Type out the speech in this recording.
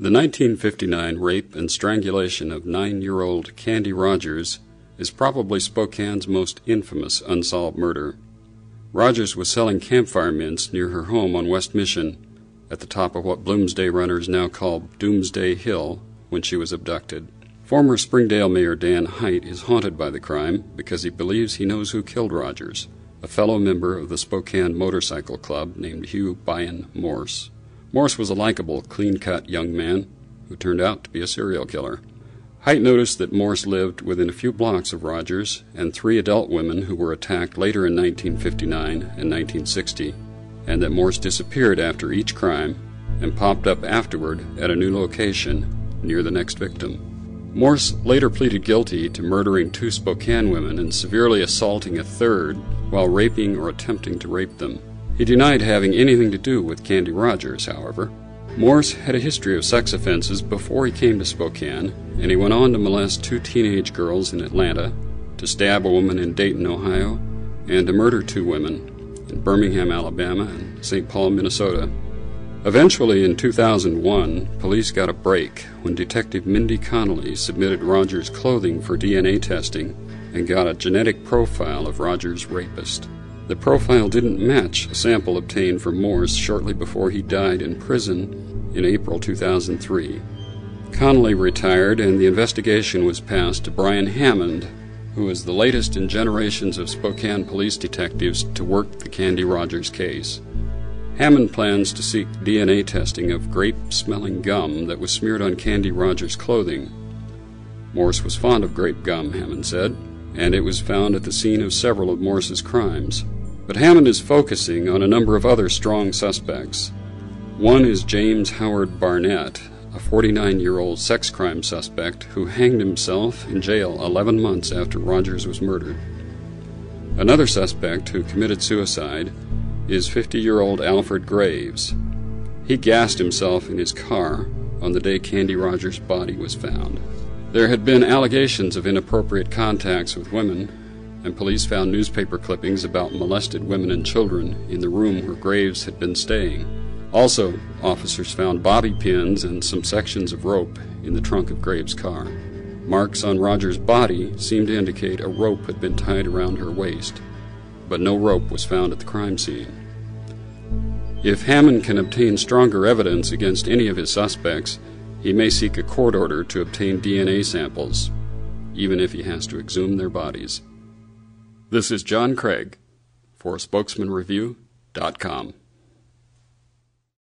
The 1959 rape and strangulation of 9-year-old Candy Rogers is probably Spokane's most infamous unsolved murder. Rogers was selling campfire mints near her home on West Mission, at the top of what Bloomsday runners now call Doomsday Hill, when she was abducted. Former Springdale Mayor Dan Hite is haunted by the crime because he believes he knows who killed Rogers, a fellow member of the Spokane Motorcycle Club named Hugh Byron Morse. Morse was a likable, clean-cut young man who turned out to be a serial killer. Hite noticed that Morse lived within a few blocks of Rogers and 3 adult women who were attacked later in 1959 and 1960, and that Morse disappeared after each crime and popped up afterward at a new location near the next victim. Morse later pleaded guilty to murdering 2 Spokane women and severely assaulting a third while raping or attempting to rape them. He denied having anything to do with Candy Rogers, however. Morse had a history of sex offenses before he came to Spokane, and he went on to molest 2 teenage girls in Atlanta, to stab a woman in Dayton, Ohio, and to murder 2 women in Birmingham, Alabama, and St. Paul, Minnesota. Eventually, in 2001, police got a break when Detective Mindy Connolly submitted Rogers' clothing for DNA testing and got a genetic profile of Rogers' rapist. The profile didn't match a sample obtained from Morse shortly before he died in prison in April 2003. Connolly retired, and the investigation was passed to Brian Hammond, who is the latest in generations of Spokane police detectives to work the Candy Rogers case. Hammond plans to seek DNA testing of grape-smelling gum that was smeared on Candy Rogers' clothing. Morse was fond of grape gum, Hammond said, and it was found at the scene of several of Morse's crimes. But Hammond is focusing on a number of other strong suspects. One is James Howard Barnett, a 49-year-old sex crime suspect who hanged himself in jail 11 months after Rogers was murdered. Another suspect who committed suicide is 50-year-old Alfred Graves. He gassed himself in his car on the day Candy Rogers' body was found. There had been allegations of inappropriate contacts with women, and police found newspaper clippings about molested women and children in the room where Graves had been staying. Also, officers found bobby pins and some sections of rope in the trunk of Graves' car. Marks on Rogers' body seemed to indicate a rope had been tied around her waist, but no rope was found at the crime scene. If Hammond can obtain stronger evidence against any of his suspects, he may seek a court order to obtain DNA samples, even if he has to exhume their bodies. This is John Craig for SpokesmanReview.com.